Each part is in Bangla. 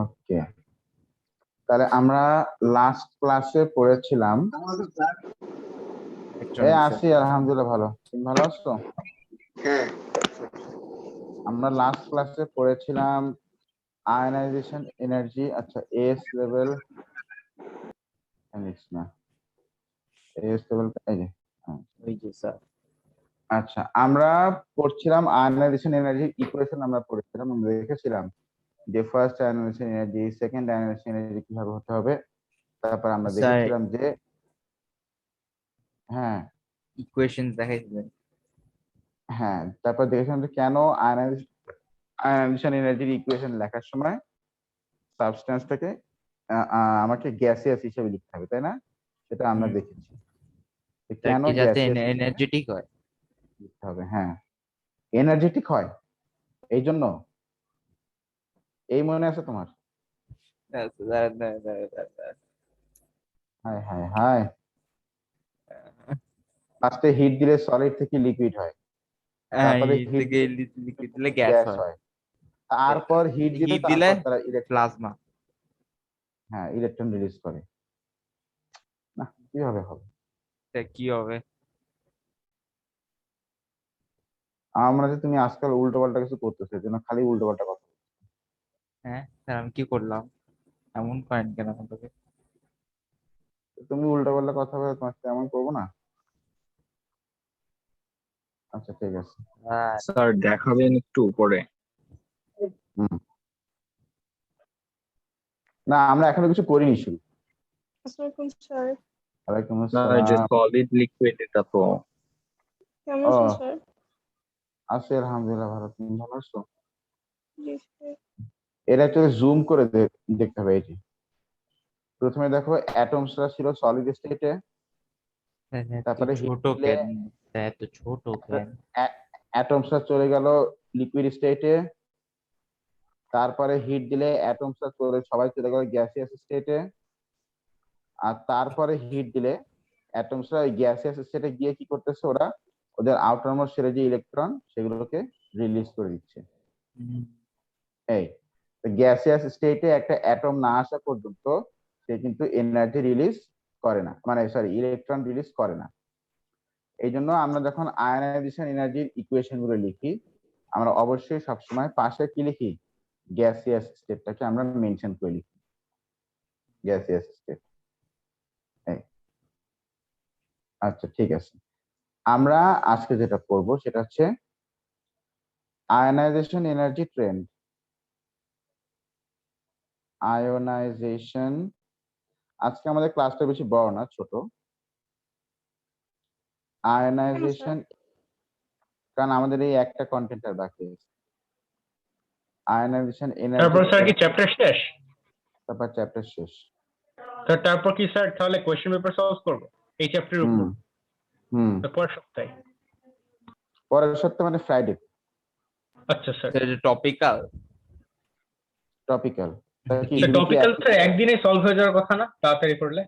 ওকে, তাহলে আমরা লাস্ট ক্লাসে পড়েছিলাম। আছি আলহামদুলিল্লাহ, ভালো। তুমি ভালো আছো? হ্যাঁ, আমরা লাস্ট ক্লাসে পড়েছিলাম আয়নাইজেশন এনার্জি। আচ্ছা, এস লেভেল না, এস লেভেল এই যে, হ্যাঁ। ওই যে স্যার, আচ্ছা, আমরা পড়ছিলাম আয়নাইজেশন এনার্জি ইকুয়েশন। আমরা পড়েছিলাম, আমরা দেখেছিলাম যে first ionisation energy, second ionisation energy কিভাবে হতে হবে। তারপর আমরা স্যার দেখেছিলাম যে হ্যাঁ ইকুয়েশন দেখাইছিলেন। হ্যাঁ তারপর দেখেছিলাম যে কেন আয়নাইজেশন এনার্জির ইকুয়েশন লেখার সময় সাবস্টেন্সটাকে আমাকে গ্যাসিয়াস হিসেবে লিখতে হবে, তাই না? সেটা আমরা দেখেছি যে কেন কি যাতে গ্যাসিয়াস এনার্জেটিক হয়। লিখতে হবে। হ্যাঁ, এনার্জেটিক হয় এই জন্য। এই মনে আছে তোমার? হায় হায় হায়, ফার্স্টে হিট দিলে সলিড থেকে লিকুইড হয়, তারপরে হিট থেকে লিকুইড দিলে গ্যাস গ্যাস হয়, হয়, তারপর হিট দিলে হিট দিলে তারপর তারা প্লাজমা। হ্যাঁ ইলেকট্রন রিলিজ করে। না, কিভাবে হবে? কি হবে? আমরা যে তুমি আজকাল উল্টো পাল্টা কিছু করতেছো, এই জন্য খালি উল্টো পাল্টা কথা। হ্যাঁ স্যার, আমি কি করলাম? এমন পয়েন্ট কেন আমাকে? তুমি উল্টো পাল্টা কথা বলে তোমার সাথে এমন করবো না। আচ্ছা ঠিক আছে। স্যার দেখাবেন একটু পরে। না, আমরা এখনো কিছু করিনি শুরু। আসসালামু স্যার। ওয়ালাইকুম স্যার যে আসসালাম। সলিড লিকুইড এটা তো কেমন আছেন স্যার? আছি আলহামদুলিল্লাহ, ভালো। তুমি ভালো আছো? জি স্যার। এটা একটু জুম করে দেখতে হবে। এই যে প্রথমে দেখো অ্যাটমসরা ছিল সলিড স্টেটে, তারপরে ছোট কেন? এত ছোট কেন? অ্যাটমসরা চলে গেল লিকুইড স্টেটে, তারপরে হিট দিলে অ্যাটমসরা সবাই চলে গেল গ্যাসিয়াস স্টেটে, আর তারপরে হিট দিলে অ্যাটমসরা ওই গ্যাসিয়াস স্টেটে গিয়ে কি করতেছে, ওরা ওদের আউটারমোস্ট শেলে যে ইলেকট্রন সেগুলোকে রিলিজ করে দিচ্ছে। এই গ্যাসিয়াস স্টেটে একটা অ্যাটম না আসা পর্যন্ত সে কিন্তু এনার্জি রিলিজ করে না, মানে সরি ইলেকট্রন রিলিজ করে না। এই জন্য আমরা যখন আয়নাইজেশন এনার্জির ইকুয়েশন গুলো লিখি, আমরা অবশ্যই সবসময় পাশে কি লিখি? গ্যাসিয়াস স্টেটটাকে আমরা মেনশন করে লিখি, গ্যাসিয়াস স্টেট। আচ্ছা ঠিক আছে, আমরা আজকে যেটা করব সেটা হচ্ছে আয়নাইজেশন এনার্জি ট্রেন্ড। আয়োনাইজেশন, আজকে আমাদের ক্লাসটা বেশি বড় না, ছোট। আয়নাইজেশন, কারণ আমাদের এই একটা কন্টেন্ট আর বাকি আছে। আয়নাইজেশন এনার্জি, তারপর স্যার কি চ্যাপ্টার শেষ? তারপর চ্যাপ্টার শেষ। তারপর কি স্যার তাহলে কোশ্চেন পেপার সলভ করব এই চ্যাপ্টারের উপর? পরের সপ্তাহে? পরের সপ্তাহে মানে ফ্রাইডে। আচ্ছা sir. Topical topical topical sir একদিনে সলভ হয়ে যাওয়ার কথা না, তাড়াতাড়ি করলে?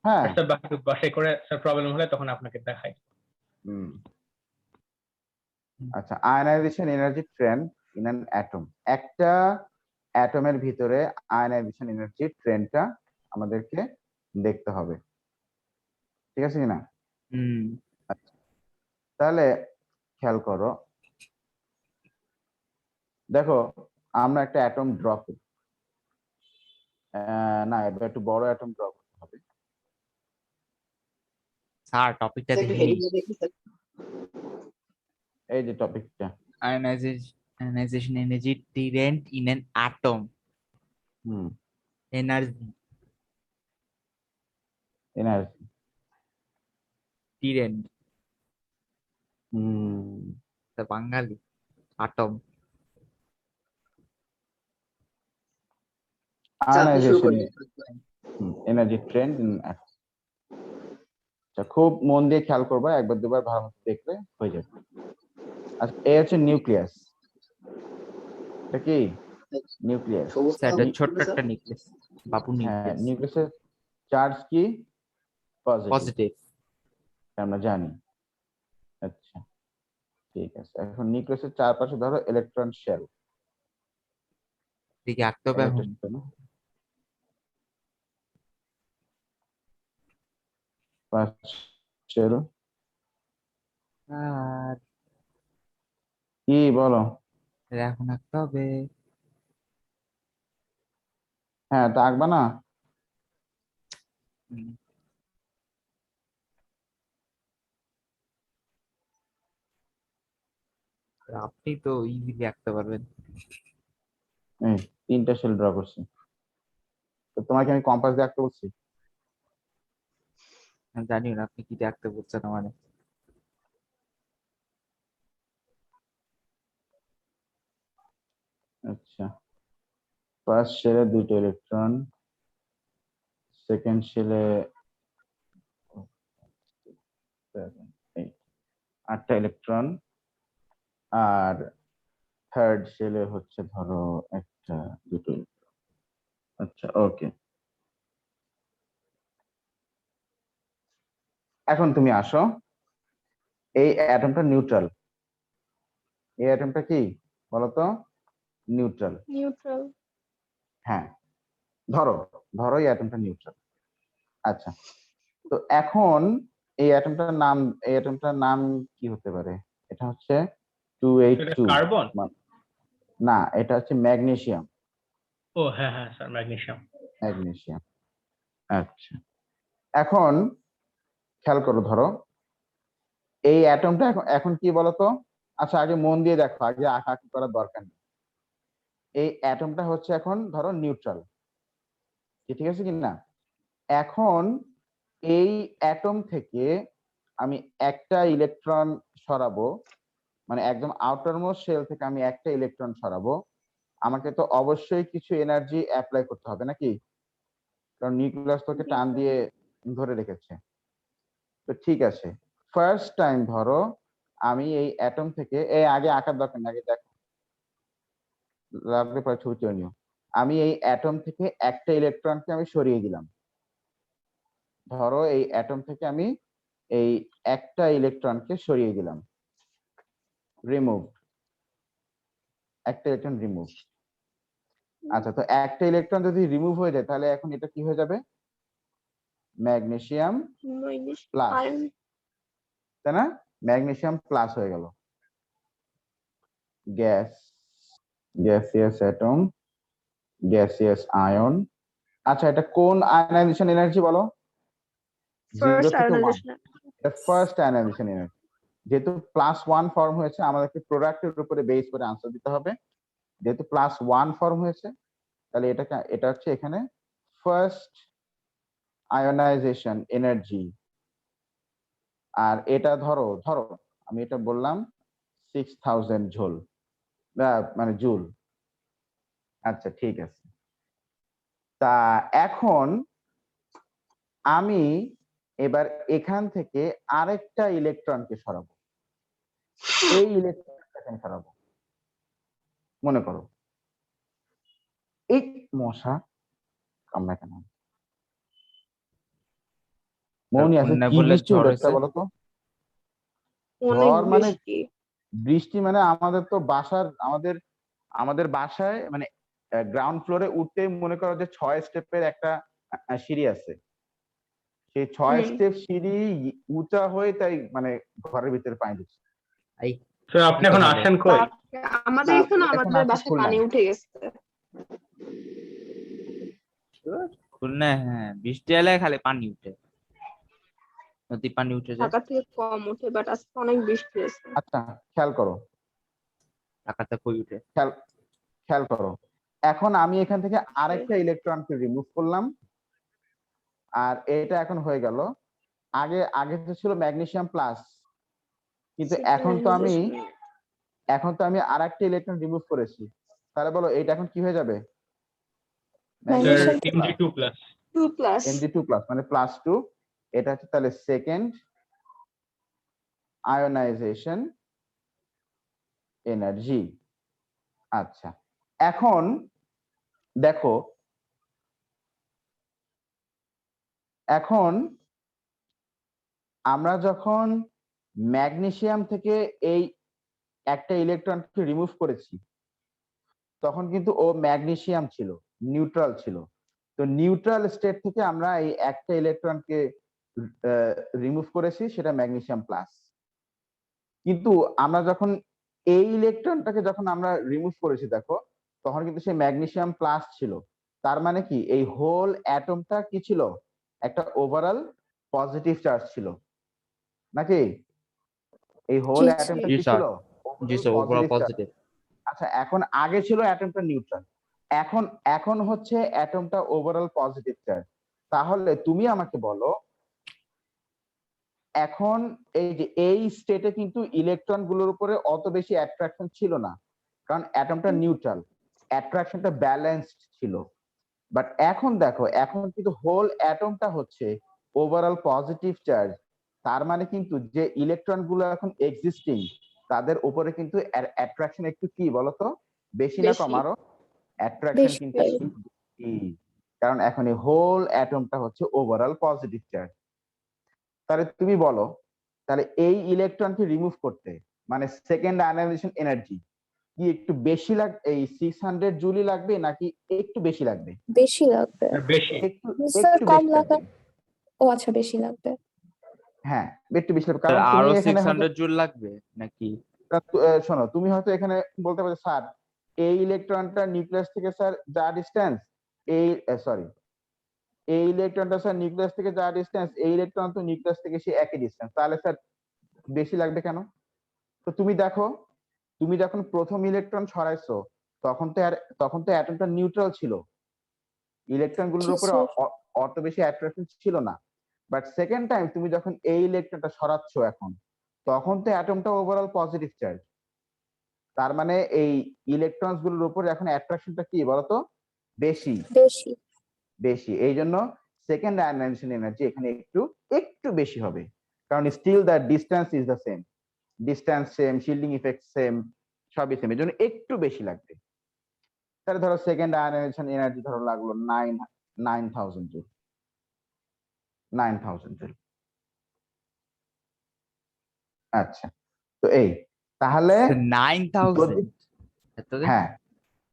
হ্যাঁ স্যার বাসায় করে স্যার প্রবলেম হলে তখন আপনাকে দেখাই। আচ্ছা, ionisation energy trend in an atom. একটা অ্যাটমের ভিতরে আয়নাইজেশন এনার্জি ট্রেন্ডটা আমাদেরকে দেখতে হবে, ঠিক আছে কিনা? আচ্ছা, তাহলে খেয়াল করো, দেখো আমরা একটা অ্যাটম ড্র করি। না, এবার একটু বড় অ্যাটম ড্র করতে হবে। স্যার টপিকটা দেখি। এই যে টপিকটা, ionization energy trend in an atom. Energy energy trend, বাঙালি atom. Ionization energy trend in atom. খুব মন দিয়ে খেয়াল করবা, একবার দুবার ভালো মতো দেখলে হয়ে যাবে। আচ্ছা, এই হচ্ছে নিউক্লিয়াস। এটা কি নিউক্লিয়াস? ছোট্ট একটা নিউক্লিয়াস, বাবু নিউক্লিয়াস। নিউক্লিয়াসের চার্জ কি? পজিটিভ, আমরা জানি। আচ্ছা ঠিক আছে, এখন নিউক্লিয়াসের চারপাশে ধরো ইলেকট্রন শেল। দেখি আঁকতে হবে এখন। পাঁচের আর কি বলো? এখন আঁকতে হবে। হ্যাঁ, তা আঁকবা না? হুম, আপনি তো ইজিলি আঁকতে পারবেন। এই 3টা শেল ড্র করছি। তো তোমাকে আমি কম্পাস দিয়ে আঁকতে বলছি? আমি জানি না আপনি কি দিয়ে আঁকতে বলছেন আমার। আচ্ছা, ফার্স্ট শেলে 2টা ইলেকট্রন, সেকেন্ড শেলে 8টা ইলেকট্রন, আর থার্ড শেলে হচ্ছে ধরো একটা দুটো electron। আচ্ছা, ওকে। এখন তুমি আসো, এই অ্যাটমটা নিউট্রাল। এই অ্যাটমটা কি বলতো? নিউট্রাল। নিউট্রাল। হ্যাঁ, ধরো ধরো এই অ্যাটমটা নিউট্রাল। আচ্ছা, তো এখন এই অ্যাটমটার নাম কি হতে পারে? এটা হচ্ছে এটা 282। কার্বন? না, এটা হচ্ছে ম্যাগনেসিয়াম। ও হ্যাঁ হ্যাঁ স্যার, ম্যাগনেসিয়াম। ম্যাগনেসিয়াম। আচ্ছা, এখন খেয়াল করো, ধরো এই অ্যাটমটা এখন এখন কি বলতো? আচ্ছা, আগে মন দিয়ে দেখো, আগে আঁকাআঁকি করার দরকার নেই। এই অ্যাটমটা হচ্ছে এখন ধরো নিউট্রাল, ঠিক আছে কি না? এখন এই অ্যাটম থেকে আমি একটা ইলেকট্রন সরাবো, মানে একদম আউটার মোস্ট শেল থেকে আমি একটা ইলেকট্রন সরাবো। আমাকে তো অবশ্যই কিছু এনার্জি অ্যাপ্লাই করতে হবে নাকি? কারণ নিউক্লিয়াস তোকে টান দিয়ে ধরে রেখেছে। তো ঠিক আছে, ফার্স্ট টাইম ধরো আমি এই অ্যাটম থেকে, এই আগে আঁকার দরকার না, আগে দেখো, লাগলে পরে ছবি তুলে নিও। আমি এই অ্যাটম থেকে একটা ইলেকট্রনকে আমি সরিয়ে দিলাম। ধরো এই অ্যাটম থেকে আমি এই একটা ইলেকট্রনকে সরিয়ে দিলাম, রিমুভ, একটা ইলেকট্রন রিমুভ। আচ্ছা, তো একটা ইলেকট্রন যদি রিমুভ হয়ে যায় তাহলে এখন এটা কি হয়ে যাবে? Magnesium minus plus, iron. তাই না? ম্যাগনেসিয়াম প্লাস হয়ে গেল। Gas, gaseous atom, gaseous ion. আচ্ছা, এটা কোন আয়নাইজেশন এনার্জি বলো? 0 ফার্স্ট থেকে 1। আয়নাইজেশন। এটা ফার্স্ট আয়নাইজেশন এনার্জি। যেহেতু +1 ফর্ম হয়েছে, আমাদেরকে প্রোডাক্টের উপরে বেস করে আনসার দিতে হবে। যেহেতু +1 ফর্ম হয়েছে, তাহলে এটা হচ্ছে এখানে ফার্স্ট আয়নাইজেশন এনার্জি। আর এটা ধরো ধরো আমি এটা বললাম 6000 জুল, মানে জুল। আচ্ছা, ঠিক আছে। তা এখন আমি এবার এখান থেকে আরেকটা ইলেকট্রনকে সরাবো, এই ইলেকট্রনটাকে আমি সরাবো। মনে করো এই মশা কামড়া কেন? মৌনি আছে, বন্যা কি বলে বৃষ্টি ঝড় হলো একটা হয়েছে। বলো তো? অনেক ঝড় মানে বৃষ্টি। বৃষ্টি মানে আমাদের তো আমাদের আমাদের বাসায় মানে গ্রাউন্ড ফ্লোরে উঠতেই মনে করো যে 6 স্টেপের একটা সিঁড়ি আছে। সেই 6 স্টেপ সিঁড়ি উঁচা হয়ে তাই মানে ঘরের ভিতরে পানি ঢুকছে। এই স্যার আপনি এখন ভালো। আসেন কই? আমাদের এখানে এখন আমাদের আছে বাসায় পানি খুলনায়। উঠে গেছে। খুলনা, হ্যাঁ, বৃষ্টি এলে খালি পানি উঠে, নদী পানি উঠে যায়। ঢাকা থেকে কম ওঠে, বাট আজকে অনেক বৃষ্টি হয়েছে। আচ্ছা, খেয়াল করো, ঢাকাতে কই উঠে। খেয়াল খেয়াল করো। এখন আমি এখান থেকে আরেকটা ইলেকট্রনকে রিমুভ করলাম, আর এটা এখন হয়ে গেল। আগে আগে তো ছিল ম্যাগনেসিয়াম প্লাস, কিন্তু এখন তো আমি আরেকটা ইলেকট্রন রিমুভ করেছি। তাহলে বলো এটা এখন কি হয়ে যাবে? Sir magnesium Mg2+। 2+। Mg2+, মানে +2। এটা হচ্ছে তাহলে সেকেন্ড আয়োনাইজেশন এনার্জি। আচ্ছা, এখন দেখো, এখন আমরা যখন ম্যাগনেসিয়াম থেকে এই একটা ইলেকট্রনকে রিমুভ করেছি, তখন কিন্তু ও ম্যাগনেসিয়াম ছিল, নিউট্রাল ছিল। তো নিউট্রাল স্টেট থেকে আমরা এই একটা ইলেকট্রনকে রিমুভ করেছি, সেটা ম্যাগনেসিয়াম প্লাস। কিন্তু আমরা যখন এই ইলেকট্রনটাকে যখন আমরা রিমুভ করেছি দেখো, তখন কিন্তু সে ম্যাগনেসিয়াম প্লাস ছিল। তার মানে কি এই হোল অ্যাটমটা কি ছিল, একটা ওভারঅল পজিটিভ চার্জ ছিল নাকি? এই হোল জি, অ্যাটমটা জি কি স্যার, ছিল, জি sir, overall positive charge. Positive. আচ্ছা, এখন আগে ছিল অ্যাটমটা নিউট্রাল, এখন এখন হচ্ছে অ্যাটমটা ওভারঅল পজিটিভ চার্জ। তাহলে তুমি আমাকে বলো, এখন এই যে এই স্টেটে কিন্তু ইলেকট্রন গুলোর উপরে অত বেশি অ্যাট্রাকশন ছিল না, কারণ অ্যাটমটা নিউট্রাল, অ্যাট্রাকশনটা ব্যালেন্সড ছিল। বাট এখন দেখো, এখন কিন্তু হোল অ্যাটমটা হচ্ছে ওভারঅল পজিটিভ চার্জ। তার মানে কিন্তু যে ইলেকট্রন গুলো এখন এক্সিস্টিং, তাদের উপরে কিন্তু অ্যাট্রাকশন একটু কি বলতো, বেশি না কম? বেশি। আরো অ্যাট্রাকশন বেশি, কিন্তু বেশি। একটু বেশি, কারণ এখন এই হোল অ্যাটমটা হচ্ছে ওভারঅল পজিটিভ চার্জ। তাহলে তুমি বলো, তাহলে এই ইলেকট্রনকে রিমুভ করতে মানে সেকেন্ড আয়নাইজেশন এনার্জি কি একটু বেশি এই 600 জুলি লাগবে নাকি একটু বেশি লাগবে? বেশি লাগবে। বেশি। একটু স্যার একটু কম বেশি লাগবে। লাগবে। ও আচ্ছা, বেশি লাগবে। হ্যাঁ, একটু বেশি লাগবে, স্যার কারণ তুমি আরো এখানে হয়তো 600 জুল লাগবে নাকি? শোনো, তুমি হয়তো এখানে বলতে পারো স্যার এই ইলেকট্রনটা নিউক্লিয়াস থেকে স্যার যা ডিস্টেন্স, এই সরি এই ইলেকট্রনটা স্যার নিউক্লিয়াস থেকে যা ডিস্টেন্স, এই ইলেকট্রন তো নিউক্লিয়াস থেকে সে একই ডিস্টেন্স, তাহলে স্যার বেশি লাগবে কেন? তো তুমি দেখো, তুমি যখন প্রথম ইলেকট্রন ছড়াইছো, তখন তো অ্যাটমটা নিউট্রাল ছিল, ইলেকট্রন জি গুলোর উপরে স্যার। অত বেশি অ্যাট্রাকশন ছিল না। বাট সেকেন্ড টাইম তুমি যখন এই ইলেকট্রনটা সরাচ্ছ এখন, তখন তো অ্যাটমটা ওভারঅল পজিটিভ চার্জ। তার মানে এই ইলেকট্রনস গুলোর উপরে এখন অ্যাট্রাকশনটা কি বলতো, বেশি বেশি। বেশি। এই জন্য সেকেন্ড আয়নাইজেশন এনার্জি এখানে একটু একটু বেশি হবে, কারণ still the distance is the same, distance same, shielding effect same, সবই সেম, এর জন্য একটু বেশি লাগবে। তাহলে ধরো সেকেন্ড আয়নাইজেশন এনার্জি ধরো লাগলো 9000 জুল, 9000 জুল। আচ্ছা, তো এই তাহলে 9000 এত দিন হ্যাঁ,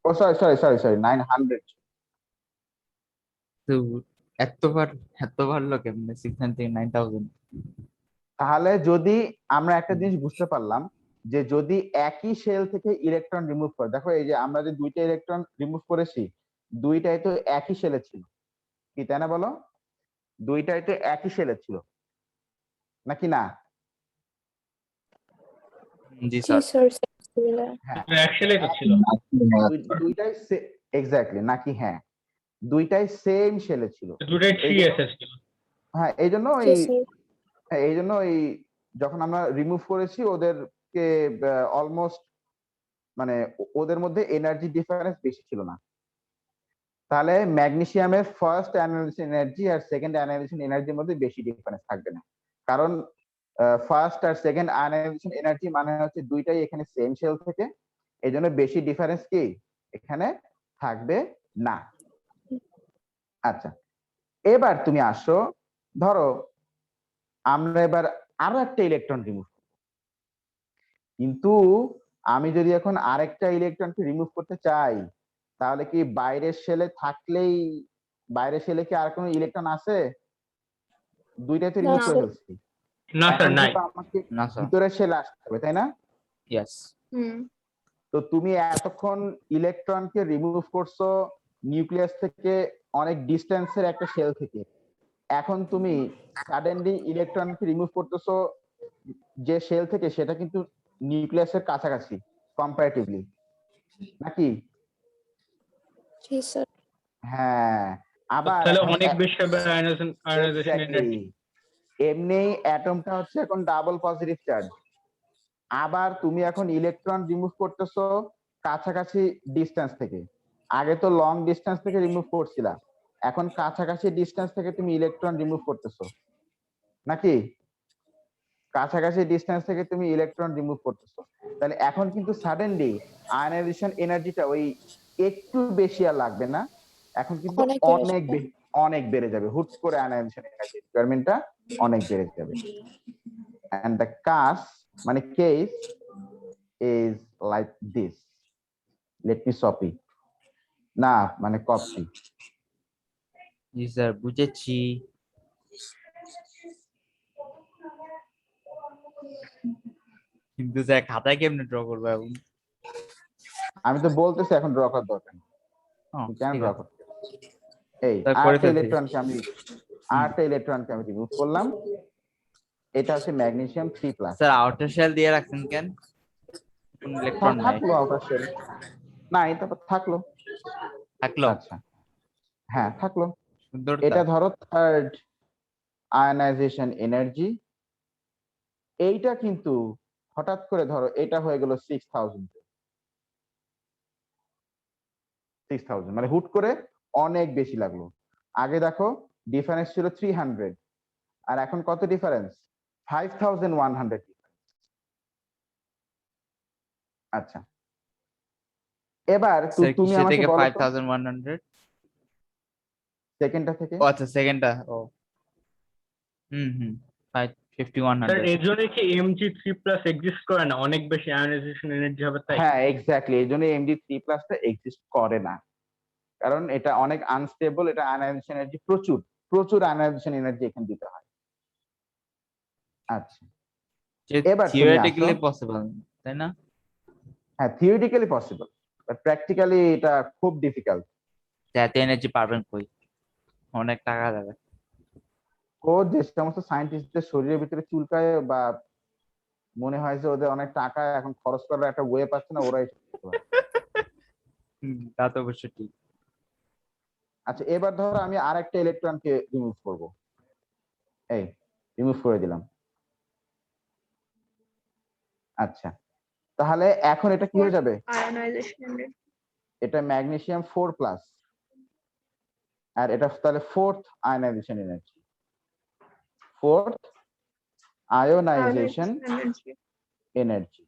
ও সরি সরি সরি সরি 900। তো এতবার এত বাড়লো কেমনে 600 থেকে 9000? তাহলে যদি আমরা একটা জিনিস বুঝতে পারলাম, যে যদি একই শেল থেকে ইলেকট্রন রিমুভ করে, দেখো এই যে আমরা যে দুইটা ইলেকট্রন রিমুভ করেছি, দুইটাই তো একই শেলে ছিল, কি তাই না বলো? দুইটাই তো একই শেলে ছিল নাকি না? জি জি স্যার। স্যার। হ্যাঁ, অ্যাকচুয়ালি তো ছিল। দুইটাই এক্স্যাক্টলি নাকি? হ্যাঁ, দুইটাই সেম শেলে ছিল। দুটোই এই 3SS ছিল। হ্যাঁ, এই জন্য জি স্যার। এই জন্য যখন আমরা রিমুভ করেছি ওদেরকে, অলমোস্ট মানে ওদের মধ্যে এনার্জি ডিফারেন্স বেশি ছিল না। তাহলে ম্যাগনেসিয়ামের ফার্স্ট অ্যানালাইজেশন এনার্জি আর সেকেন্ড অ্যানালাইজেশন এনার্জির মধ্যে বেশি ডিফারেন্স থাকবে না, কারণ ফার্স্ট আর সেকেন্ড আয়নাইজেশন এনার্জি মানে হচ্ছে দুইটাই এখানে সেম শেল থেকে, এই জন্য বেশি ডিফারেন্স কি এখানে থাকবে না। আচ্ছা, এবার তুমি আসো, ধরো আমরা এবার আরো একটা ইলেকট্রন রিমুভ, কিন্তু আমি যদি এখন আরেকটা ইলেকট্রনকে রিমুভ করতে চাই, তাহলে কি বাইরের শেলে থাকলেই, বাইরের শেলে কি আর কোনো ইলেকট্রন আছে? দুইটাই তো রিমুভ না করে স্যার। ফেলছি, না স্যার, এখন নাই। কিন্তু আমাকে না স্যার। ভিতরের শেলে আসতে হবে, তাই না? ইয়েস। হুম। তো তুমি এতক্ষণ ইলেকট্রনকে রিমুভ করছো নিউক্লিয়াস থেকে অনেক ডিস্টেন্সের একটা শেল থেকে, এখন তুমি সাডেনলি ইলেকট্রনকে রিমুভ করতেছো যে শেল থেকে, সেটা কিন্তু নিউক্লিয়াসের কাছাকাছি কম্পারেটিভলি নাকি? জি স্যার। হ্যাঁ, আবার তাহলে এখন অনেক বেশি হবে আয়নাইজেশন এক্স্যাক্টলি এনার্জি। এমনি অ্যাটমটা হচ্ছে এখন ডাবল পজিটিভ চার্জ, আবার তুমি এখন ইলেকট্রন রিমুভ করতেছো কাছাকাছি ডিস্টেন্স থেকে। আগে তো লং ডিস্টেন্স থেকে রিমুভ করছিলা, এখন কাছাকাছি ডিস্টেন্স থেকে তুমি ইলেকট্রন রিমুভ করতেছো নাকি? কাছাকাছি ডিস্টেন্স থেকে তুমি ইলেকট্রন রিমুভ করতেছো, তাহলে এখন কিন্তু সাডেনলি আয়নাইজেশন এনার্জিটা ওই একটু বেশি আর লাগবে না, এখন কিন্তু অনেক বেড়ে অনেক যাবে। অনেক বেড়ে যাবে, হুট করে আয়নাইজেশন এনার্জি রিকোয়ারমেন্টটা অনেক বেড়ে যাবে। and the case মানে case is like this, let me sopy, না মানে কপি। জি স্যার বুঝেছি। কিন্তু স্যার খাতায় কেমনে ড্র করবো এখন? আমি তো বলতেছি এখন ড্র করার দরকার নেই, ও, তুমি কেন ঠিক ড্র আছে করতে? এই স্যার, করে আটটা ফেলছি। ইলেকট্রনকে আমি রিমুভ করলাম। এটা হচ্ছে ম্যাগনেসিয়াম 3+। স্যার আউটার শেল দিয়ে রাখছেন কেন? কোন ইলেকট্রন নাই থাকলো আউটার শেল, নাই তারপর থাকলো। থাকলো? আচ্ছা, হ্যাঁ থাকলো। সুন্দর। এটা ধরো থার্ড আয়নাইজেশন এনার্জি। এইটা কিন্তু হঠাৎ করে ধরো এটা হয়ে গেল 6000 মানে হুট করে অনেক বেশি লাগলো। আগে দেখো ডিফারেন্স ছিল 300, আর এখন কত ডিফারেন্স? 5100। আচ্ছা, এবার স্যার তুমি কিসে আমাকে থেকে বলো তো 5100? সেকেন্ডটা থেকে। ও আচ্ছা, সেকেন্ডটা। ও হুম 5100। স্যার এর জন্য কি Mg3+ এক্সিস্ট করে না? অনেক বেশি আয়নাইজেশন এনার্জি হবে তাই? হ্যাঁ এক্স্যাক্টলি, এই জন্য Mg3+টা এক্সিস্ট করে না, কারণ এটা অনেক আনস্টেবল। এটা আয়নাইজেশন এনার্জি প্রচুর, প্রচুর আয়নাইজেশন এনার্জি এখানে দিতে হয়। আচ্ছা, এবার তুমি আসো। থিওরিটিক্যালি পসিবল, তাই না? হ্যাঁ থিওরিটিক্যালি পসিবল, বাট প্র্যাকটিক্যালি এটা খুব ডিফিকাল্ট। এত এনার্জি পারবেন কই? অনেক টাকা যাবে। ও যে সমস্ত সায়েন্টিস্টদের শরীরের ভিতরে চুলকায় বা মনে হয় যে ওদের অনেক টাকা এখন খরচ করার একটা ওয়ে পাচ্ছে না, ওরাই করতে পারে। তা তো অবশ্য ঠিক। আচ্ছা, এবার ধরো আমি আরেকটা ইলেকট্রনকে রিমুভ করব। এই রিমুভ করে দিলাম। আচ্ছা, তাহলে এখন এটা কি হয়ে যাবে? Ionization energy. এটা ম্যাগনেসিয়াম 4+, আর এটা তাহলে fourth ionization energy, fourth ionization energy. Energy.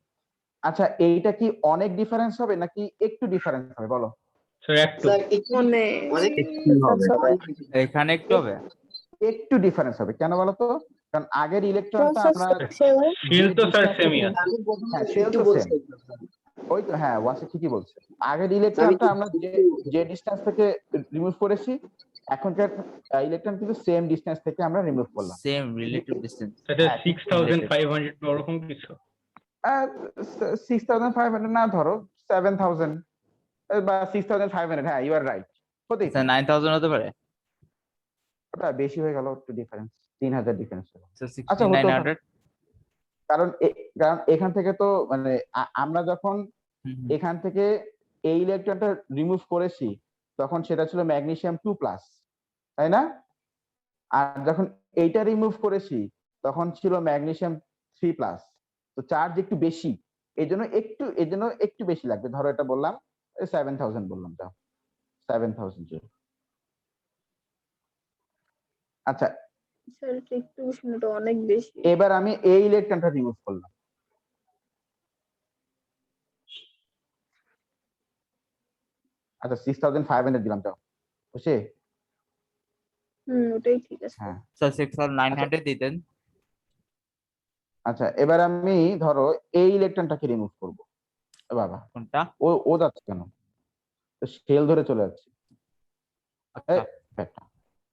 আচ্ছা, এইটা কি অনেক ডিফারেন্স হবে নাকি একটু ডিফারেন্স হবে বলো? স্যার একটু। অনেক একটু হবে। এখানে একটু হবে। একটু ডিফারেন্স হবে, কেন বলো তো? কারণ আগের ইলেকট্রনটা আমরা শিল তো স্যার সেমই আছে। হ্যাঁ সেল তো সেম, ওই তো হ্যাঁ ওয়াসি ঠিকই বলছে। আগের ইলেকট্রনটা আমরা যে ডিসটেন্স থেকে রিমুভ করেছি, এখনকার ইলেকট্রন কিন্তু সেম ডিসটেন্স থেকে আমরা রিমুভ করলাম। Same relative distance. এটা হ্যাঁ, 6500 বা ওরকম কিছু। 6500 না, ধরো 7000 বা 6500। হ্যাঁ ইউ আর রাইট, হতেই আচ্ছা পারে। 9000 হতে পারে। ওটা বেশি হয়ে গেল একটু ডিফারেন্স, 3000 ডিফারেন্স। আচ্ছা আচ্ছা হতেও পারে, 6900। কারণ কারণ এখান থেকে তো মানে আমরা যখন এখান থেকে এই ইলেকট্রনটা রিমুভ করেছি তখন সেটা ছিল ম্যাগনেসিয়াম 2+, তাই না? আর যখন এইটা রিমুভ করেছি তখন ছিল ম্যাগনেসিয়াম 3+। তো চার্জ একটু বেশি, এই জন্য একটু বেশি লাগবে। ধরো এটা বললাম 7000 বললাম, যাও 7000 জুল। আচ্ছা, স্যার একটু উষ্ণটা অনেক বেশি। এবার আমি এই ইলেকট্রনটা রিমুভ করলাম। আচ্ছা 6500 দিলাম, যাও বুঝছি। ওটাই ঠিক আছে। হ্যাঁ স্যার আচ্ছা 6900 দিতেন। আচ্ছা, এবার আমি ধরো এই ইলেকট্রনটাকে রিমুভ করব। বাবা, কোনটা? ও ও যাচ্ছে কেন? তো শেল ধরে চলে যাচ্ছে। আচ্ছা। ব্যাটা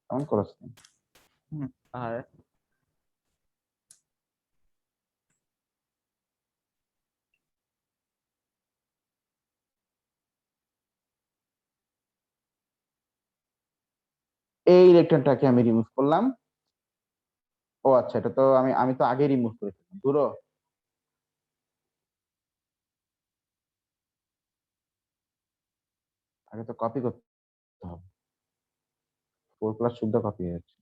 এমন করছ কেন? আর এই ইলেকট্রনটাকে আমি রিমুভ করলাম। ও আচ্ছা, এটা তো আমি আমি তো আগে রিমুভ করেছিলাম, ধরো আগে তো কপি করতে হবে। 4+ শুদ্ধ কপি হয়ে যাচ্ছে।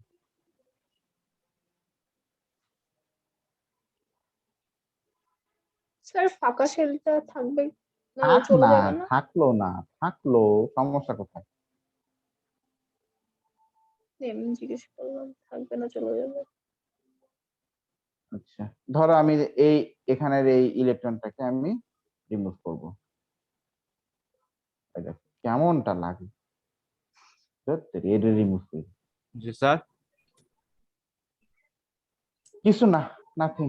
স্যার ফাঁকা শেলটা থাকবে না, থাক চলে না, যাবে না? থাকলো না, থাকলো, সমস্যা কোথায়? এমনি জিজ্ঞেস করলাম, থাকবে না চলে যাবে। আচ্ছা, ধরো আমি এই এখানের এই ইলেকট্রনটাকে আমি রিমুভ করব। কেমনটা লাগে এটা রিমুভ করি। জি স্যার। কিছু না, নাথিং।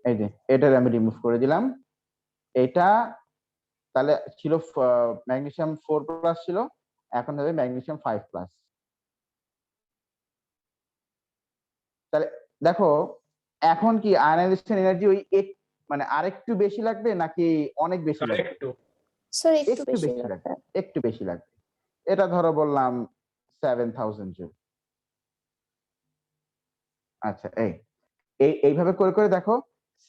এই যে এটার আমি রিমুভ করে দিলাম। এটা তাহলে ছিল ম্যাগনেসিয়াম 4+ ছিল, এখন হবে ম্যাগনেসিয়াম 5+। তাহলে দেখো এখন কি আয়নাইজেশন এনার্জি ওই মানে আরেকটু বেশি লাগবে নাকি অনেক বেশি লাগবে? একটু স্যার একটু একটু বেশি বেশি লাগবে। লাগবে, একটু বেশি লাগবে। এটা ধরো বললাম 7000 জুল। আচ্ছা এইভাবে করে করে দেখো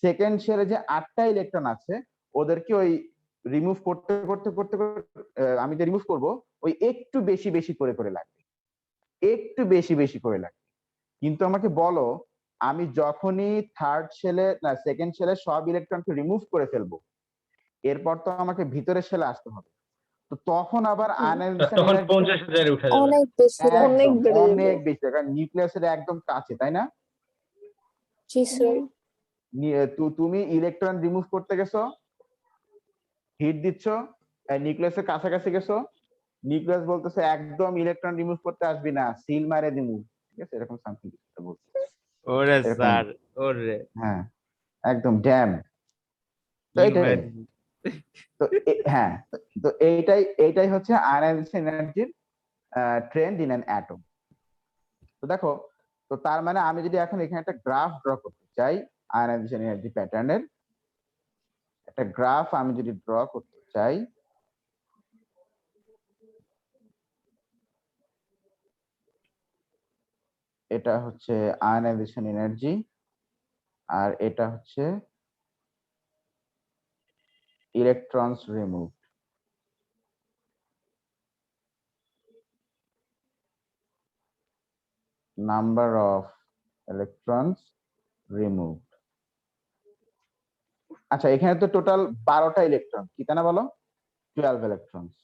সেকেন্ড শেলে যে 8টা ইলেকট্রন আছে ওদেরকে ওই রিমুভ করতে করতে করতে করতে আমি যে রিমুভ করব ওই একটু বেশি বেশি করে করে লাগবে, একটু বেশি বেশি করে লাগবে। কিন্তু আমাকে বলো আমি যখনই থার্ড শেলে না সেকেন্ড শেলে সব ইলেকট্রনকে রিমুভ করে ফেলবো, এরপর তো আমাকে ভিতরের শেলে আসতে হবে। তো তখন আবার আয়নাইজেশন তখন এনার্জি 50,000 উঠে যাবে। অনেক বেশি লাগবে। অনেক বেড়ে যাবে। অনেক বেশি, কারণ নিউক্লিয়াসের একদম কাছে, তাই না? জি স্যার। তুমি ইলেকট্রন রিমুভ করতে গেছো, হিট দিচ্ছ, নিউক্লিয়াসের কাছাকাছি গেছো, নিউক্লিয়াস বলতেছে একদম ইলেকট্রন রিমুভ করতে আসবি না, সিল মারে দিমু, ঠিক আছে, এরকম সামথিং বলছে। ওরে এরকম। স্যার, ওরে হ্যাঁ একদম ড্যাম। তো কি এইটাই, মারি। তো হ্যাঁ, তো এইটাই হচ্ছে আয়নাইজেশন এনার্জির ট্রেন্ড ইন অ্যান অ্যাটম। তো দেখো, তো তার মানে আমি যদি এখন এখানে একটা গ্রাফ ড্র করতে চাই আয়নাইজেশন এনার্জি প্যাটার্নের, একটা গ্রাফ আমি যদি ড্র করতে চাই, এটা হচ্ছে আয়নাইজেশন এনার্জি আর এটা হচ্ছে electrons remove. Number of electrons remove. আচ্ছা এখানে তো টোটাল 12টা ইলেকট্রন, কি তা না বলো? 12 ইলেকট্রনস।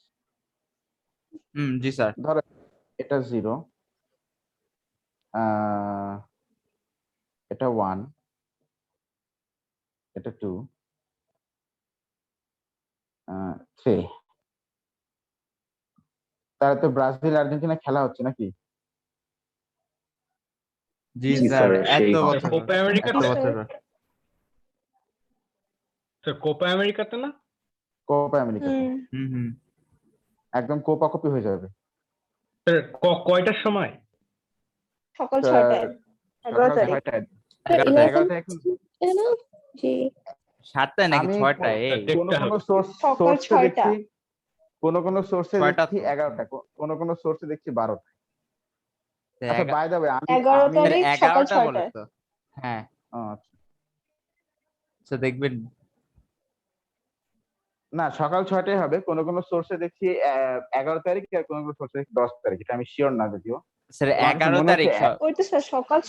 জি স্যার। ধরো এটা 0, এটা 1, এটা 2, 3। তাহলে তো ব্রাজিল আর্জেন্টিনা খেলা হচ্ছে নাকি? জি জি স্যার, স্যার, এত সেই বছর, কোপা এত আমেরিকাতে? বছর। স্যার কোপা আমেরিকাতে না? কোপা আমেরিকাতে হুম। একদম কোপাকপি হয়ে যাবে। স্যার কয়টার সময়? সকাল আহ, 6টায়। 11 সকাল তারিখ। 6টায়। 11টায়। 11টায় এখন জি। 7টায় নাকি আমি 6টায়? এই কোন দেখতে কোন হবে। সকাল সোর্সে 6টা। দেখছি, কোন সোর্সে 6টা দেখছি তো। 11টা, কোন সোর্সে দেখছি 12টা। তো আচ্ছা বাই দ্য ওয়ে আমি 11 আমি তারিখ সকাল 11টা বলে 6টায়। তো। হ্যাঁ, আচ্ছা। তো দেখবেন। না সকাল 6টায় হবে, কোন সোর্সে দেখছি 11 তারিখ, আর কোন সোর্সে দেখছি 10 তারিখ, এটা আমি শিওর না যদিও। স্যার আমার কাছে 11 মনে তারিখ হচ্ছে ওই তো স্যার সকাল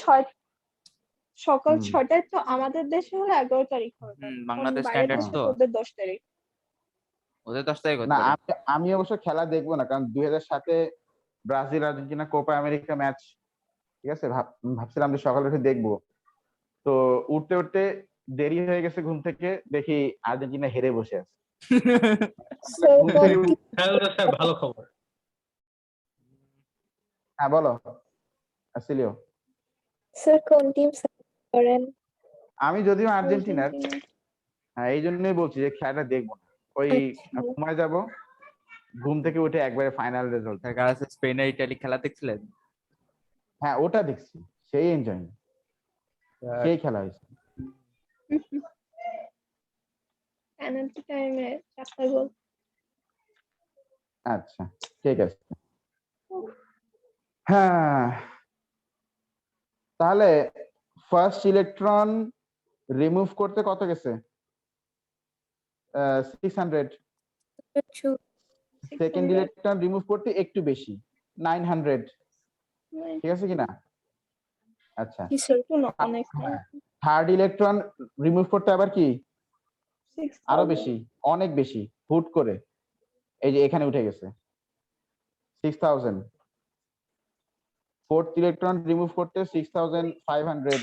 হুম। 6টায় তো আমাদের দেশে হলো 11 তারিখ হবে। বাংলাদেশ বাইরের স্ট্যান্ডার্ড দেশে তো, তো ওদের 10 তারিখ। ওদের 10 তারিখ হতে না পারে। আমি অবশ্য খেলা দেখবো না, কারণ 2007-এ Brazil Argentina Copa America match, ঠিক আছে, ভাবছিলাম যে সকালে উঠে দেখবো, তো উঠতে উঠতে দেরি হয়ে গেছে, ঘুম থেকে দেখি আর্জেন্টিনা হেরে বসে আছে। স্যার ঘুম থেকে তাহলে তো স্যার ভালো খবর। হ্যাঁ বলো আসিলিও। স্যার কোন টিম সাপোর্ট করেন? আমি যদিও আর্জেন্টিনার, আর্জেন্টিনা। হ্যাঁ এই জন্যই বলছি যে খেলাটা দেখবো না, ওই আচ্ছা। ঘুমায় যাব, ঘুম থেকে উঠে একবারে ফাইনাল রেজাল্ট। স্যার কাল স্পেন আর ইতালি খেলা দেখছিলেন? হ্যাঁ ওটা দেখছি, সেই এনজয়, সেই খেলা হয়েছে। পেনাল্টি টাইমে 4টা গোল। আচ্ছা ঠিক আছে। হ্যাঁ তাহলে ফার্স্ট ইলেকট্রন রিমুভ করতে কত গেছে? 600। সেকেন্ড ইলেকট্রন রিমুভ করতে একটু বেশি, 900, ঠিক আছে কিনা? আচ্ছা কি স্যার কোন অনেক থার্ড ইলেকট্রন রিমুভ করতে আবার কি 6,000 আরো বেশি, অনেক বেশি, হুট করে এই যে এখানে উঠে গেছে 6000। ফোর্থ ইলেকট্রন রিমুভ করতে 6500।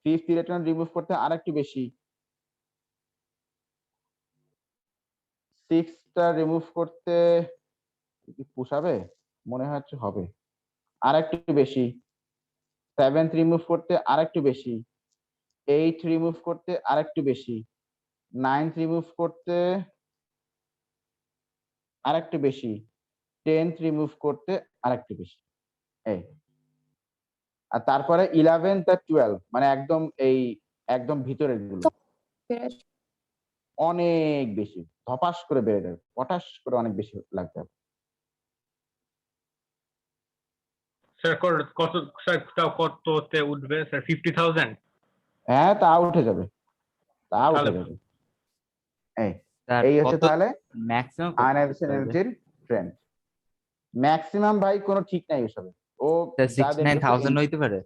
ফিফথ ইলেকট্রন রিমুভ করতে আরেকটু বেশি, সিক্সটা রিমুভ করতে কি পোষাবে? মনে হচ্ছে হবে, আরেকটু বেশি। সেভেন্থ রিমুভ করতে আরেকটু বেশি, এইট রিমুভ করতে আরেকটু বেশি, 9th রিমুভ করতে আরেকটু বেশি, 10th রিমুভ করতে আরেকটু বেশি। এই আর তারপরে 11th আর 12 মানে একদম ভিতরের গুলো অনেক বেশি ধপাস করে বেড়ে যাবে, পটাশ করে অনেক বেশি লাগতে হবে। স্যার কত স্যার তাও কততে উঠবে স্যার? 50,000? হ্যাঁ তা উঠে যাবে, তা উঠে তাহলে যাবে। এই স্যার এই হচ্ছে কত তাহলে ম্যাক্সিমাম আয়নাইজেশন এনার্জির ট্রেন্ড। ম্যাক্সিমাম ভাই কোনো ঠিক নাই এসবে, ও যা 69,000 হইতে পারে?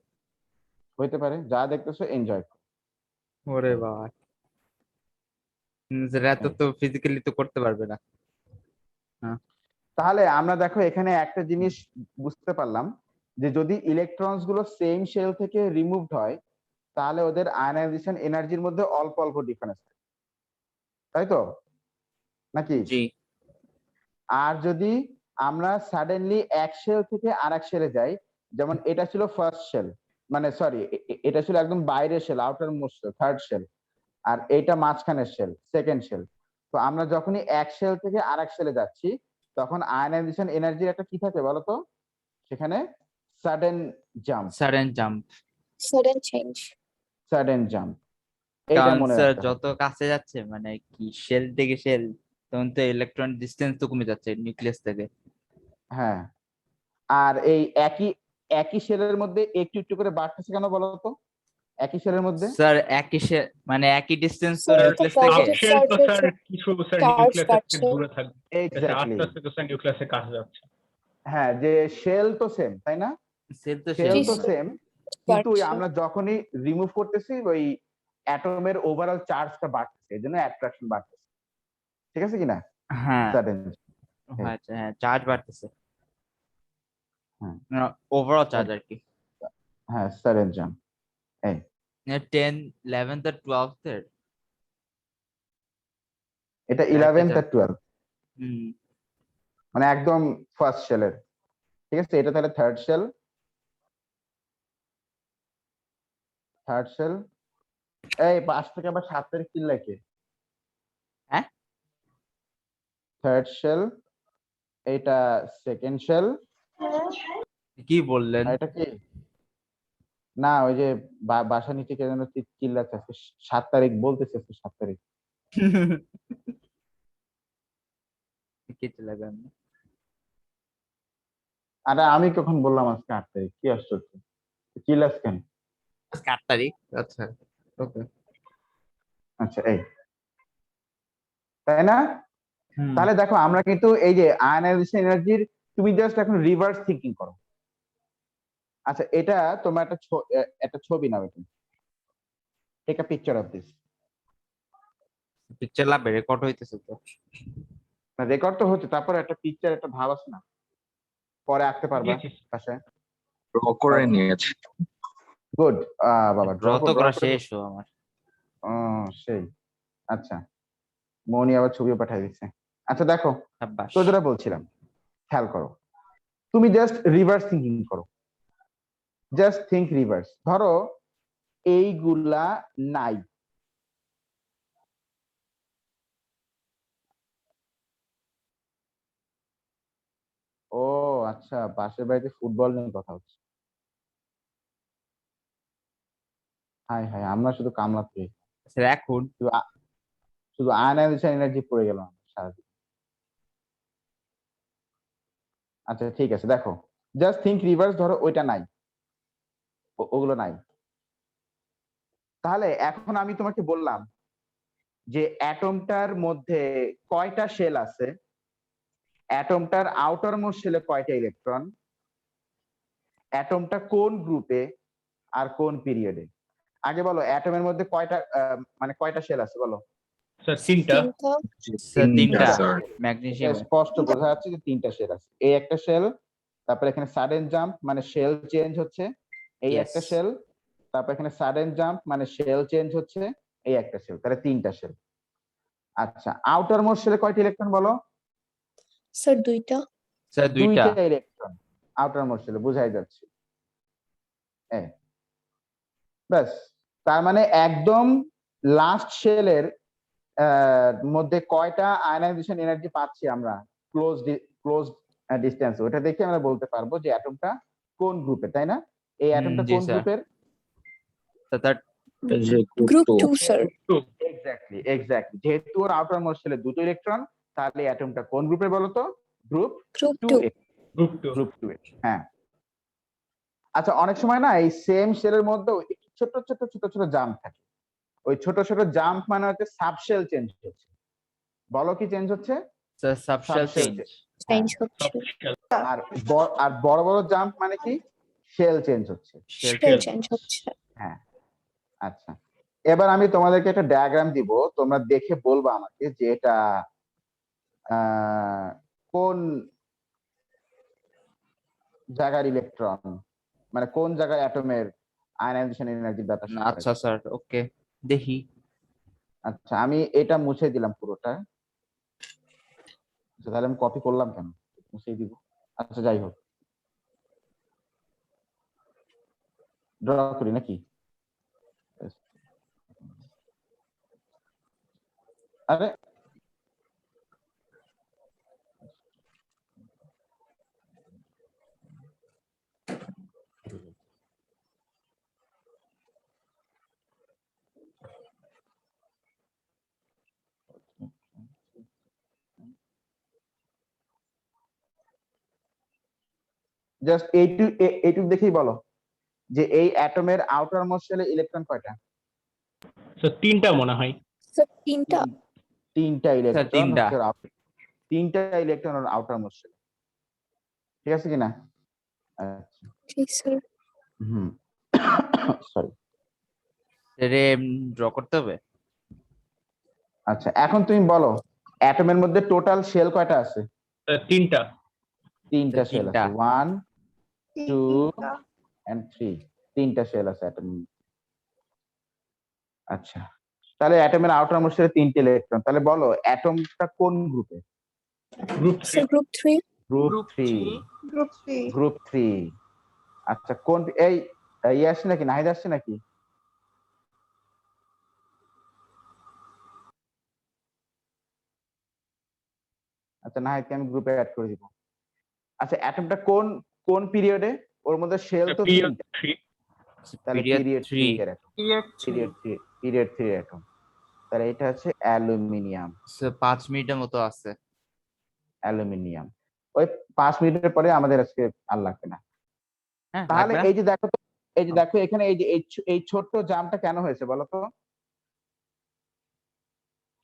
হইতে পারে, যা দেখতেছো এনজয়। ওরে বাবা, যেটা এত তো ফিজিক্যালি তো করতে পারবে না। তাহলে আমরা দেখো এখানে একটা জিনিস বুঝতে পারলাম যে যদি ইলেকট্রনস গুলো সেম শেল থেকে রিমুভড হয় তাহলে ওদের আয়নাইজেশন এনার্জির মধ্যে অল্প অল্প ডিফারেন্স, তাই তো নাকি? জি। আর যদি আমরা সাডেনলি এক শেল থেকে আরেক শেলে যাই, যেমন এটা ছিল ফার্স্ট শেল, মানে সরি এটা ছিল একদম বাইরের shell, outermost third shell, আর এইটা মাঝখানের শেল সেকেন্ড শেল। তো আমরা যখনই এক শেল থেকে আরেক শেলে যাচ্ছি তখন আয়নাইজেশন এনার্জির একটা কি থাকে বলতো, সেখানে sudden jump, sudden jump. sudden change. Sudden jump, এইটা কারণ মনে স্যার রাখতে হবে। যত কাছে যাচ্ছে মানে কি শেল থেকে শেল, তখন তো ইলেকট্রন ডিসটেন্স তো কমে যাচ্ছে নিউক্লিয়াস থেকে। হ্যাঁ, আর এই একই একই শেলের মধ্যে একটু একটু করে বাড়তেছে কেন বলতো? একই শেলের মধ্যে স্যার একই মানে একই ডিসটেন্স তো স্যার তো নিউক্লিয়াস থেকে। positive শেল তো charge স্যার কিছু স্যার charge নিউক্লিয়াসের থেকে পাচ্ছে। দূরে থাকবে, স্যার এক্স্যাক্টলি। আস্তে আস্তে তো স্যার নিউক্লিয়াসের কাছে যাচ্ছে। হ্যাঁ, যে শেল তো সেম তাই না, সেল তো শেল সেল তো জি, সেম, কিন্তু পাচ্ছে। আমরা যখনই রিমুভ করতেছি ওই অ্যাটমের ওভারঅল চার্জটা বাড়তেছে, এজন্য অ্যাট্রাকশন বাড়তেছে, ঠিক আছে কিনা? হ্যাঁ সাডেন, আচ্ছা, হ্যাঁ চার্জ বাড়তেছে, হ্যাঁ ওভারঅল চার্জ আর কি। হ্যাঁ সাডেন জাম্প। এই 10, 11 আর 12 এর এটা একটা 11th আর 12 হুম। মানে একদম ফার্স্ট শেলের, ঠিক আছে? এটা তাহলে থার্ড শেল, থার্ড শেল। এই 5 থেকে আবার 7 তারিখ কি লাগে? হ্যাঁ থার্ড শেল, এটা সেকেন্ড শেল, কি বললেন? আর এটা কি না ওই যে বাসা নিচে কে যেন চিল্লাচ্ছে আজকে 7 তারিখ বলতেছে, আজকে 7 তারিখ। কিছু লাগান না। আরে আমি কখন বললাম আজকে 8 তারিখ? কি আশ্চর্য, চিল্লাস কেন? আজকে 8 তারিখ, আচ্ছা ওকে। আচ্ছা এই তাই না? তাহলে দেখো আমরা কিন্তু এই যে আয়নাইজেশন এনার্জির, তুমি জাস্ট এখন রিভার্স থিঙ্কিং করো। আচ্ছা এটা তোমার একটা ছবি নাও, এটা take a picture of this. Picture লাভ রেকর্ড হইতেছে তো। রেকর্ড তো হচ্ছে, তারপরে একটা পিকচার, একটা ভাব আছে না, পরে আঁকতে পারবা পাশে। ড্র করে নিয়েছি। গুড, বাবা ড্র তো করা শেষ আমার। সেই আচ্ছা, মনি আবার ছবিও পাঠিয়ে দিচ্ছে। আচ্ছা দেখো, সাব্বাস। তো যেটা বলছিলাম খেয়াল করো, তুমি জাস্ট রিভার্স থিঙ্কিং করো, জাস্ট থিঙ্ক রিভার্স। ধরো এইগুলা নাই, ও আচ্ছা পাশের বাড়িতে ফুটবল নিয়ে কথা হচ্ছে, হাই হাই আমরা শুধু কামলাতে, স্যার এখন শুধু শুধু আয়নাইজেশন এনার্জি পড়ে গেলাম সারাদিন। আচ্ছা ঠিক আছে দেখো, জাস্ট থিঙ্ক রিভার্স, ধরো ওইটা নাই, ওগুলো নাই। তাহলে এখন আমি তোমাকে বললাম যে অ্যাটমটার মধ্যে কয়টা শেল আছে, অ্যাটমটার আউটার মোস্ট শেলে কয়টা ইলেকট্রন, অ্যাটমটা কোন গ্রুপে আর কোন পিরিয়ডে। আগে বলো অ্যাটমের মধ্যে কয়টা মানে কয়টা শেল আছে বলো? স্যার তিনটা। স্যার তিনটা, স্যার ম্যাগনেসিয়াম। স্পষ্ট বোঝা যাচ্ছে যে তিনটা শেল আছে, এই একটা শেল, তারপরে এখানে সাডেন জাম্প মানে শেল চেঞ্জ হচ্ছে, এই Yes. একটা শেল, তারপর এখানে সাডেন জাম্প মানে শেল চেঞ্জ হচ্ছে, এই একটা শেল, তাহলে তিনটা শেল। আচ্ছা আউটার মোস্ট শেলে কয়টা ইলেকট্রন বলো? স্যার দুইটা। স্যার দুইটা। দুইটা ইলেকট্রন আউটার মোস্ট শেলে, বোঝাই যাচ্ছে। ব্যাস, তার মানে একদম লাস্ট শেলের মধ্যে কয়টা আয়নাইজেশন এনার্জি পাচ্ছি আমরা ক্লোজ ডিস্টেন্স, ওটা দেখে আমরা বলতে পারবো যে অ্যাটমটা কোন গ্রুপের, তাই না? এই অ্যাটমটা জি কোন স্যার। গ্রুপের? তার যে গ্রুপ two. 2 স্যার। এক্স্যাক্টলি, যেহেতু ওর আউটার মোস্ট শেলে দুটো ইলেকট্রন, তাহলে অ্যাটমটা কোন গ্রুপের বলতো? Group group 2 2। গ্রুপ 2। গ্রুপ 2 এর। হ্যাঁ। আচ্ছা, অনেক সময় না এই সেম শেলের মধ্যেও ছোট ছোট ছোট ছোট জাম্প থাকে। ওই ছোট ছোট জাম্প মানে হচ্ছে সাবশেল চেঞ্জ হচ্ছে। বলো কি চেঞ্জ হচ্ছে? Subshell Subshell change. চেঞ্জ হচ্ছে। আর বড় বড় জাম্প মানে কি? শেল চেঞ্জ হচ্ছে। শেল চেঞ্জ হচ্ছে। হ্যাঁ। আচ্ছা, এবার আমি তোমাদেরকে একটা ডায়াগ্রাম দিব, তোমরা দেখে বলবা আমাকে যে এটা কোন জায়গার ইলেকট্রন, মানে কোন জায়গার অ্যাটমের আয়নাইজেশন এনার্জি ডাটা। আচ্ছা স্যার, ওকে দেখি। আচ্ছা, আমি এটা মুছে দিলাম পুরোটা। আচ্ছা, তাহলে আমি কপি করলাম কেন? মুছেই দিব। আচ্ছা, যাই হোক, ড্র করি নাকি? আরে জাস্ট এইটুকু দেখেই বলো যে এই অ্যাটমের আউটার মোস্ট শেলে ইলেকট্রন কয়টা? তো 3টা মনে হয়। স্যার 3টা। তিনটা ইলেকট্রন তিনটা। হচ্ছে তিনটা ইলেকট্রন আউটার মোস্ট শেলে, ঠিক আছে কিনা? আচ্ছা, জি স্যার। হুম, সরি। রে ড্র করতে হবে। আচ্ছা, এখন তুমি বলো অ্যাটমের মধ্যে টোটাল শেল কয়টা আছে? 3টা। তিনটা শেল তিনটা। আছে, 1 2 and 3, তিনটা শেল আছে অ্যাটম। আচ্ছা, তাহলে অ্যাটমের আউটার মোস্ট শেলে তিনটে ইলেকট্রন, তাহলে বলো অ্যাটমটা কোন গ্রুপে? Group 3। Sir group 3। Group 3। Group 3। Group 3। আচ্ছা, কোন এই আসছে নাকি, নাহিদ আসছে নাকি? আচ্ছা, নাহিদকে আমি গ্রুপে অ্যাড করে দিব। আচ্ছা, অ্যাটমটা কোন কোন পিরিয়ডে? ওর মধ্যে শেল তো পিরিয়ড তিনটা, 3। তাহলে পিরিয়ড পিরিয়ড 3। 3 এর অ্যাটম। পিরিয়ড 3 এর অ্যাটম, তাহলে এটা হচ্ছে অ্যালুমিনিয়াম। 5 মিনিটের মতো আছে। অ্যালুমিনিয়াম। ওই 5 মিনিটের পরে আমাদের আজকে আর লাগবে না। হ্যাঁ, তাহলে লাগবে না? এই যে দেখো তো, এই যে দেখো এখানে এই যে এই ছোট্ট জামটা কেন হয়েছে বলো তো?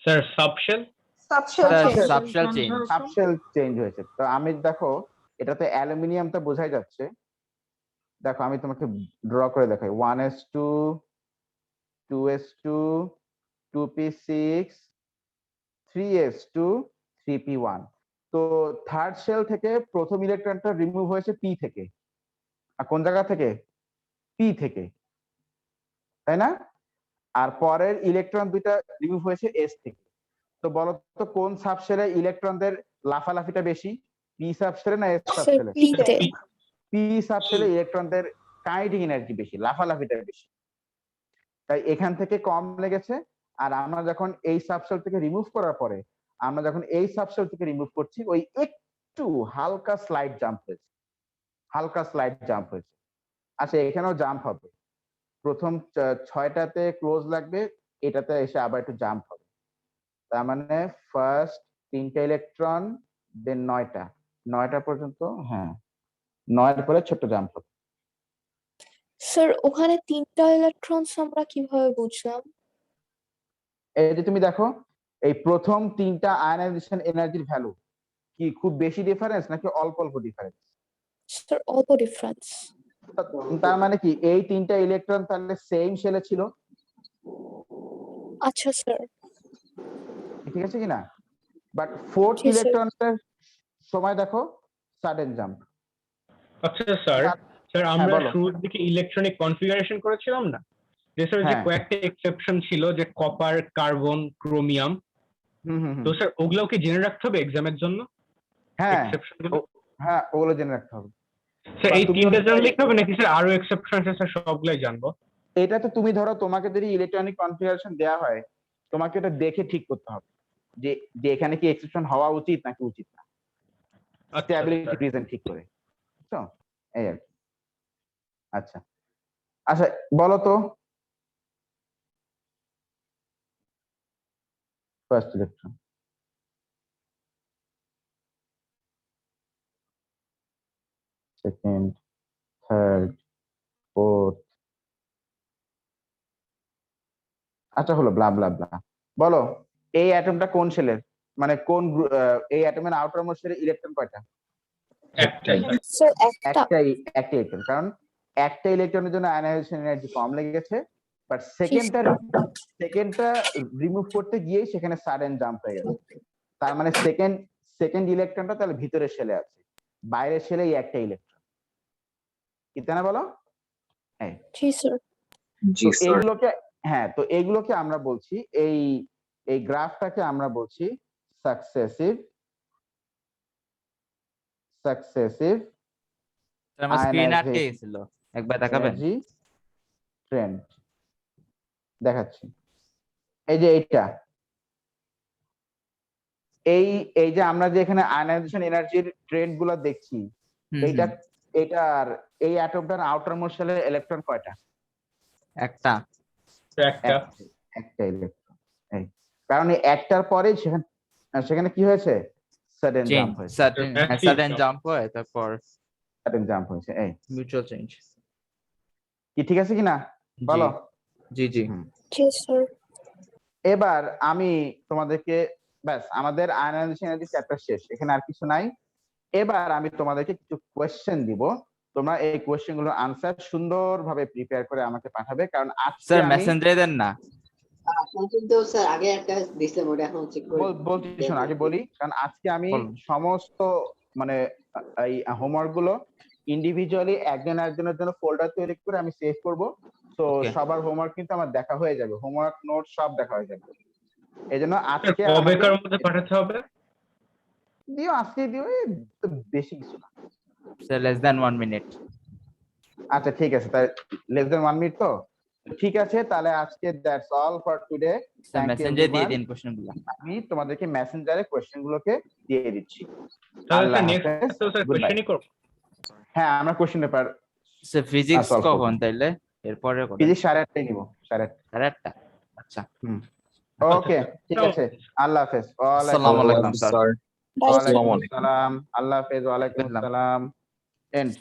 Sir subshell. Subshell change. Subshell change হয়েছে। তো আমি দেখো এটাতে অ্যালুমিনিয়ামটা বোঝাই যাচ্ছে। দেখো আমি তোমাকে ড্র করে দেখাই, 1s2 2s2 2p6 3s2 3p1। তো থার্ড শেল থেকে প্রথম ইলেকট্রনটা রিমুভ হয়েছে পি থেকে। আর কোন জায়গা থেকে? পি থেকে, তাই না? আর পরের ইলেকট্রন দুইটা রিমুভ হয়েছে এস থেকে। তো বলো তো কোন সাবশেলে ইলেকট্রনদের লাফালাফিটা বেশি? পি সাবশেলে না এস স্যার সাবশেলে? পিতে। পি সাবশেলে ইলেকট্রনদের কাইনেটিক এনার্জি বেশি, লাফালাফিটা বেশি, তাই এখান থেকে কম লেগেছে। আর আমরা যখন এই সাবশেল থেকে রিমুভ করার পরে, আমরা যখন এই সাবশেল থেকে রিমুভ করছি, ওই একটু হালকা স্লাইড জাম্প হয়েছে, হালকা স্লাইড জাম্প হয়েছে। আচ্ছা, এখানেও জাম্প হবে, প্রথম 6টাতে ক্লোজ লাগবে, এটাতে এসে আবার একটু জাম্প হবে। তার মানে ফার্স্ট 3টা ইলেকট্রন, দেন 9টা পর্যন্ত, হ্যাঁ 9এর পরে ছোট্ট জাম্প হবে। স্যার ওখানে 3টা ইলেকট্রনস আমরা কিভাবে বুঝলাম? এই যে তুমি দেখো, এই প্রথম 3টা আয়নাইজেশন এনার্জির ভ্যালু কি খুব বেশি ডিফারেন্স নাকি অল্প অল্প ডিফারেন্স? স্যার অল্প ডিফারেন্স। তার মানে কি এই 3টা ইলেকট্রন তাহলে সেম শেলে ছিল, আচ্ছা স্যার। ঠিক আছে কিনা? But fourth G sir. ইলেকট্রনের সময় দেখো সাডেন জাম্প। আচ্ছা স্যার, স্যার হ্যাঁ, আমরা বলো। শুরুর দিকে ইলেকট্রনিক কনফিগারেশন করেছিলাম না, যে স্যার যে হ্যাঁ। কয়েকটা এক্সেপশন ছিল, যে কপার, কার্বন, ক্রোমিয়াম। তো স্যার ওগুলোও কি জেনে রাখতে হবে এক্সামের জন্য? হ্যাঁ, এক্সেপশন গুলো। হ্যাঁ ওগুলো জেনে রাখতে হবে। স্যার বা এই তুমি 3টা জানলে লিখতে হবে নাকি স্যার আরো এক্সেপশন আছে স্যার, সবগুলাই জানবো? এটা তো তুমি ধরো তোমাকে যদি ইলেকট্রনিক কনফিগারেশন দেওয়া হয়, তোমাকে এটা দেখে ঠিক করতে হবে যে যে এখানে কি এক্সেপশন হওয়া উচিত নাকি উচিত না, স্ট্যাবিলিটি রিজন ঠিক করে। তো এই আর কি। আচ্ছা আচ্ছা বলো তো first electron, second, third, fourth, আচ্ছা হলো ব্লা ব্লা ব্লা। বলো এই অ্যাটমটা কোন শেলের, মানে কোন এই অ্যাটমের আউটার মোস্ট শেলে ইলেকট্রন কয়টা? একটাই। স্যার একটা। একটা ইলেকট্রন, কারণ একটা ইলেকট্রনের জন্য আয়নাইজেশন এনার্জি কম লেগেছে, বাট সেকেন্ডটা রিমুভ করতে গিয়েই সেখানে সাডেন জাম্প হয়ে গেছে। তার মানে সেকেন্ড ইলেকট্রনটা তাহলে ভিতরের শেলে আছে, বাইরের শেলে এই একটা ইলেকট্রন, কি তাই না বলো? হ্যাঁ জি স্যার। জি তো স্যার। এইগুলোকে, হ্যাঁ তো এইগুলোকে আমরা বলছি, এই গ্রাফটাকে আমরা বলছি সাকসেসিভ আমার স্ক্রিন আটকে আয়নাইজেশন গেছিল, একবার দেখাবেন? এনার্জি ট্রেন্ড দেখাচ্ছি। এই যে এইটা, এই যে আমরা যে এখানে আয়নাইজেশন এনার্জির ট্রেন্ড গুলো দেখছি, এইটার এই অ্যাটমটার আউটার মোস্ট শেলে ইলেকট্রন কয়টা? একটা। একটা ইলেকট্রন। এই কারণ এই একটার পরে সেখানে কি হয়েছে, সাডেন চেঞ্জ, জাম্প হয়েছে, সাডেন জাম্প হয়, তারপর সাডেন জাম্প হয়েছে। এই মিউচুয়াল চেঞ্জ। কি ঠিক আছে কিনা বলো? জি জি। হুম। জি স্যার। এবার আমি তোমাদেরকে, ব্যাস আমাদের আয়নাইজেশন এনার্জি চ্যাপ্টার শেষ, এখানে আর কিছু নাই। এবার আমি তোমাদেরকে কিছু কোয়েশ্চেন দিব, তোমরা এই কোয়েশ্চেন গুলোর আনসার সুন্দরভাবে প্রিপেয়ার করে আমাকে পাঠাবে, কারণ আজকে স্যার আমি মেসেঞ্জারে দেন না। আপনার কিন্তু স্যার আগে একটা দিছিলাম, ওটা এখন চেক করে বলছি, শোনো আগে বলি, কারণ আজকে আমি বলুন। সমস্ত মানে এই হোমওয়ার্ক গুলো ইন্ডিভিজুয়ালি একজন একজনের জন্য ফোল্ডার তৈরি করে আমি সেভ করব। তো Okay. সবার হোমওয়ার্ক কিন্তু আমার দেখা হয়ে যাবে, হোমওয়ার্ক নোট সব দেখা হয়ে যাবে। এই জন্য আজকে কবেকার মধ্যে পাঠাতে হবে? দিও, আজকে দিও, এই তো বেশি কিছু না। Sir less than 1 minute. আচ্ছা ঠিক আছে, তাহলে লেস দেন 1 মিনিট তো ঠিক আছে। তাহলে আজকে that's all for today. Sir মেসেঞ্জারে দিয়ে দিন কোশ্চেনগুলো। আমি তোমাদেরকে মেসেঞ্জারে কোশ্চেন গুলোকে দিয়ে দিচ্ছি। তাহলে আল্লাহ স্যার হাফেজ, নেক্সট তো স্যার goodbye। কোশ্চেনই করব। হ্যাঁ আমরা question paper sir physics solve করবো। কখন তাইলে? এরপরে কখন? ফিজিক্স 8:30 নিব, 8:30। 8:30। আচ্ছা। ওকে ঠিক আছে, আল্লাহ হাফেজ। আসসালামু আলাইকুম স্যার। স্যার। ওয়ালাইকুম আসসালামু আলাইকুম। আসসালাম, আল্লাহ হাফেজ, ওয়ালাইকুম আসসালাম। এন্ড